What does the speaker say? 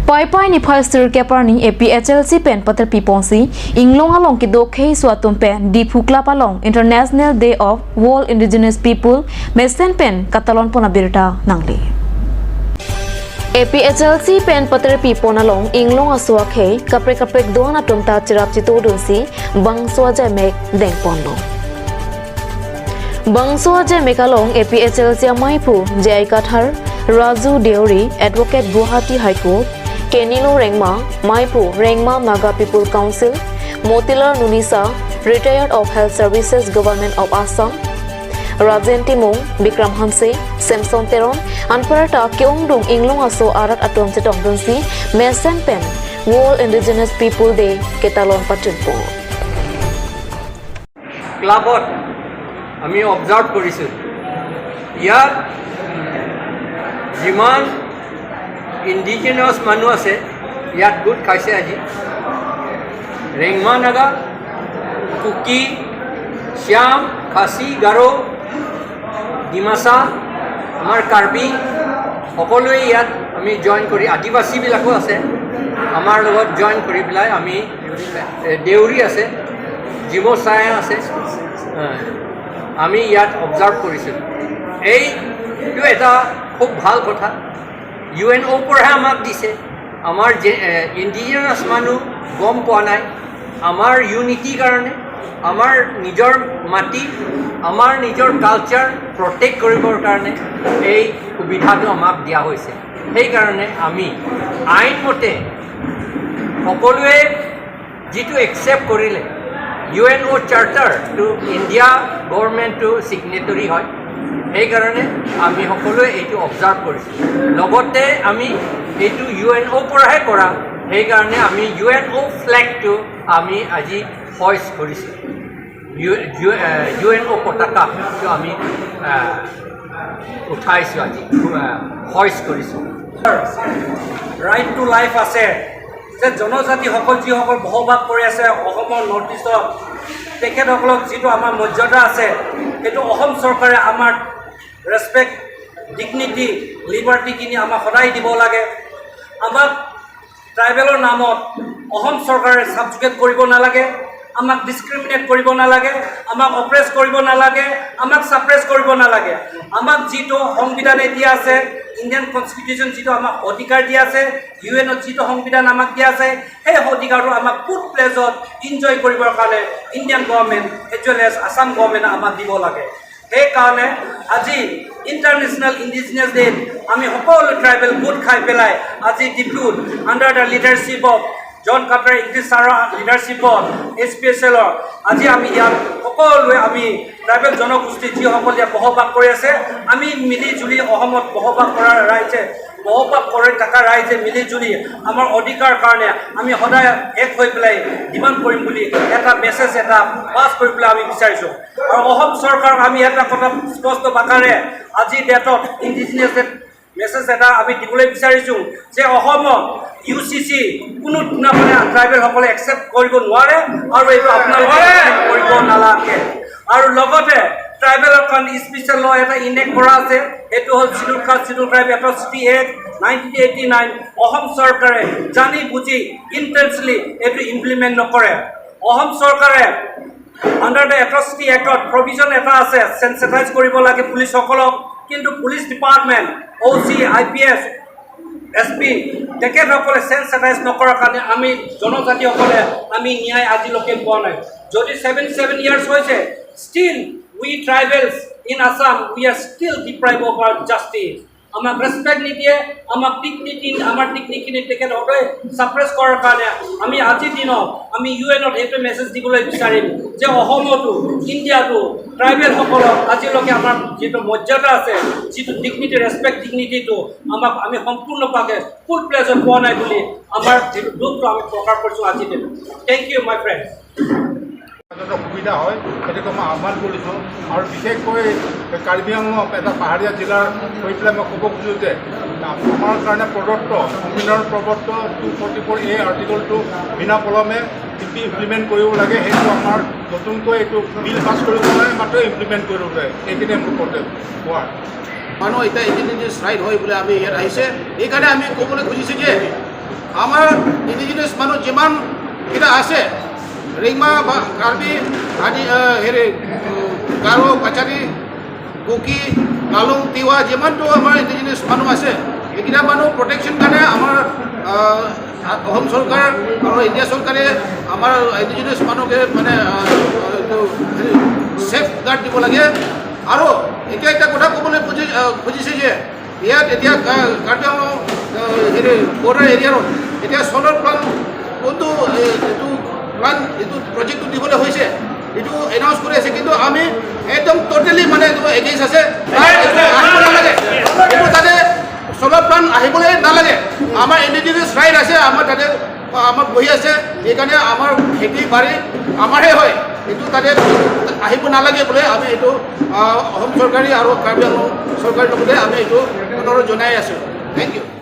Pai ni phastur ke parni APHLC pen patirpi ponsi inglong along ki dokhe swatum pen Diphu Club along International Day of World Indigenous People mesen pen katalon pona birta nangli APHLC pen patirpi ponalong inglong aswakhe kapre don atom ta chirap chitu dunsi bangswa jamek deng ponlo bangswa jamek along APHLC maipu jai kathar Raju Deori Advocate Guwahati High Court Kenilo Rengma, Maipu, Rengma Naga People Council, Motilar Nunisa, Retired of Health Services Government of Assam, Rajen Timong, Bikram Hamse, Samson Teron, Anparata Kyongdung Inglong Aso Arat Atom Chetong Dunsi, Mesen Pen, World Indigenous People Day, Ketalon Patirpi. Clubot, আমি observe কৰিছোঁ ইয়াত যিমান indigenous মানুহ আছে ইয়াত গোট খাইছে আজি ৰেংমা নাগা কুকি শ্যাম খাচী গাৰো ডিমাচা আমাৰ কাৰ্বি সকলোৱে ইয়াত আমি জইন কৰি আদিবাসীবিলাকো আছে আমাৰ লগত জইন কৰি পেলাই আমি দেউৰী আছে জিমচাই আছে আমি ইয়াত অবজাৰ্ভ কৰিছোঁ এইটো এটা খুব ভাল কথা UNO পৰাহে আমাক দিছে আমাৰ ইণ্ডিজিনাছ মানুহ গম পোৱা নাই আমাৰ ইউনিটিৰ কাৰণে আমাৰ নিজৰ মাটি আমাৰ নিজৰ কালচাৰ প্ৰটেক্ট কৰিবৰ কাৰণে এই সুবিধাটো আমাক দিয়া হৈছে সেইকাৰণে আমি আইনমতে সকলোৱে যিটো একচেপ্ট কৰিলে UNO চাৰ্টাৰ টু ইণ্ডিয়া গভৰ্ণমেণ্টটো ছিগনেটৰী হয় সেইকাৰণে আমি সকলোৱে এইটো অবজাৰ্ভ কৰিছোঁ লগতে আমি এইটো UNO পৰাহে কৰা সেইকাৰণে আমি UNO ফ্লেগটো আমি আজি হইষ্ট কৰিছোঁ UNO পতাকাটো আমি উঠাইছোঁ আজি হইষ্ট কৰিছোঁ ৰাইট টু লাইফ আছে যে জনজাতিসকল যিসকল বসবাস কৰি আছে অসমৰ নৰ্থ ইষ্টত তেখেতসকলক যিটো আমাৰ মৰ্যাদা আছে সেইটো অসম চৰকাৰে আমাৰ ৰেসপেক্ট ডিগনিটি লিবাৰ্টিখিনি আমাক সদায় দিব লাগে আমাক ট্ৰাইবেলৰ নামত অসম চৰকাৰে সাবজুগেট কৰিব নালাগে আমাক ডিসক্ৰিমিনেট কৰিব নালাগে আমাক অপ্ৰেছ কৰিব নালাগে আমাক সাপ্ৰেছ কৰিব নালাগে আমাক যিটো সংবিধানে দিয়া আছে ইণ্ডিয়ান কনষ্টিটিউশ্যন যিটো আমাক অধিকাৰ দিয়া আছে UN যিটো সংবিধান আমাক দিয়া আছে সেই অধিকাৰটো আমাক ফুল প্লেজত এনজয় কৰিবৰ কাৰণে Indian government as well as Assam government আমাক দিব লাগে সেইকাৰণে আজি ইণ্টাৰনেশ্যনেল ইণ্ডিজিনাছ ডে আমি সকলো ট্ৰাইবেল গোট খাই পেলাই আজি ডিপুত under the leadership of John কাপটাৰ ইংলিছ ছাৰৰ লিডাৰশ্বিপত APHLৰ আজি আমি ইয়াত সকলোৱে আমি ট্ৰাইবেল জনগোষ্ঠী যিসকল ইয়াত বসবাস কৰি আছে আমি মিলি জুলি অসমত বসবাস কৰা ৰাইজে বসবাস কৰি থকা ৰাইজে মিলি জুলি আমাৰ অধিকাৰ কাৰণে আমি সদায় এক হৈ পেলাই ডিমাণ্ড কৰিম বুলি এটা মেছেজ এটা পাছ কৰিবলৈ আমি বিচাৰিছোঁ আৰু অসম চৰকাৰক আমি এটা কথা স্পষ্ট বাকাৰে আজি ডেটত ইণ্ডিজিনিয়াছ ডেট মেছেজ এটা আমি দিবলৈ বিচাৰিছোঁ যে অসমত UCC কোনো মানে ট্ৰাইবেলসকলে একচেপ্ট কৰিব নোৱাৰে আৰু এইটো আপোনালোকে কৰিব নালাগে আৰু লগতে ট্ৰাইবেলৰ কাৰণে স্পেচিয়েল ল এটা ইনেক্ট কৰা আছে এইটো হ'ল schedule caste schedule tribe atrocity act 1989 Assam চৰকাৰে জানি বুজি ইণ্টেনচলি এইটো ইমপ্লিমেণ্ট নকৰে অসম চৰকাৰে আণ্ডাৰ দ্য এট্ৰচিটি এক্টত প্ৰভিজন এটা আছে চেনচিটাইজ কৰিব লাগে পুলিচসকলক কিন্তু পুলিচ ডিপাৰ্টমেণ্ট OC IPS SP তেখেতসকলে চেনচিটাইজ নকৰাৰ কাৰণে আমি জনজাতিসকলে আমি ন্যায় আজিলৈকে পোৱা নাই যদি 77 years হৈছে still we tribals in Assam we are still deprived of our justice আমাক ৰেসপেক্ট নিদিয়ে আমাক ডিগনিটি আমাৰ ডিগনিটি তেখেতসকলে সাপ্ৰেছ কৰাৰ কাৰণে আমি আজিৰ দিনত আমি UNত এইটো মেছেজ দিবলৈ বিচাৰিম যে অসমতো ইণ্ডিয়াতো ট্ৰাইবেলসকলক আজিলৈকে আমাৰ যিটো মৰ্যাদা আছে যিটো ডিগনিটি ৰেসপেক্ট ডিগনিটিটো আমাক আমি সম্পূৰ্ণভাৱে ফুল প্লেজত পোৱা নাই বুলি আমাৰ যিটো দুখটো আমি প্ৰকাশ কৰিছোঁ আজিৰ দিনত থেংক ইউ মাই ফ্ৰেণ্ড সুবিধা হয় সেইটোকে মই আহ্বান কৰিছোঁ আৰু বিশেষকৈ কাৰ্বি আংলং এটা পাহাৰীয়া জিলাৰ হৈ পেলাই মই ক'ব খোজোঁ যে আমাৰ কাৰণে প্ৰদত্ত সংবিধানৰ প্ৰদত্ত 244A আৰ্টিকলটো বিনা পলমে ইমপ্লিমেণ্ট কৰিব লাগে সেইটো আমাৰ নতুনকৈ এইটো বিল পাছ কৰিব লাগে মাত্ৰ ইমপ্লিমেণ্ট কৰিব লাগে এইখিনি মোৰ প্ৰটেষ্ট কোৱা মানুহ এতিয়া ইণ্ডিজিনিয়াছ ৰাইট হয় বুলি আমি ইয়াত আহিছে এইকাৰণে আমি ক'বলৈ খুজিছোঁ যে আমাৰ ইণ্ডিজিনিয়াছ মানুহ যিমানকেইটা আছে ৰিংমা বা কাৰ্বি আদি হেৰি গাৰো কাছাৰী কুকি লালুং তিৱা যিমানটো আমাৰ ইণ্ডিজিনিয়াছ মানুহ আছে এইকেইটা মানুহ প্ৰটেকশ্যন কাৰণে আমাৰ অসম চৰকাৰ আৰু ইণ্ডিয়া চৰকাৰে আমাৰ ইণ্ডিজিনিয়াছ মানুহকে মানে ছেফ গাৰ্ড দিব লাগে আৰু এতিয়া এটা কথা ক'বলৈ খুজিছে যে ইয়াত এতিয়া কাৰ্বি আংলং হেৰি বৰ্ডাৰ এৰিয়াত এতিয়া চ'লাৰ প্লাণ্ট কোনটো এইটো প্লাণ্ট এইটো প্ৰজেক্টটো দিবলৈ হৈছে এইটো এনাউন্স কৰি আছে কিন্তু আমি একদম টোটেলি মানে এগেইনষ্ট আছে আহিব নালাগে এইটো তাতে চ'লাৰ প্লাণ্ট আহিবলৈ নালাগে আমাৰ ইণ্ডিজিনিয়াছ ৰাইট আছে আমাৰ তাতে আমাৰ বহি আছে সেইকাৰণে আমাৰ খেতি বাৰী আমাৰহে হয় এইটো তাতে আহিব নালাগে বোলে আমি এইটো অসম চৰকাৰী আৰু কাৰ্বি আংলং চৰকাৰৰ লগতে আমি এইটো অনুৰোধ জনাই আছোঁ থেংক ইউ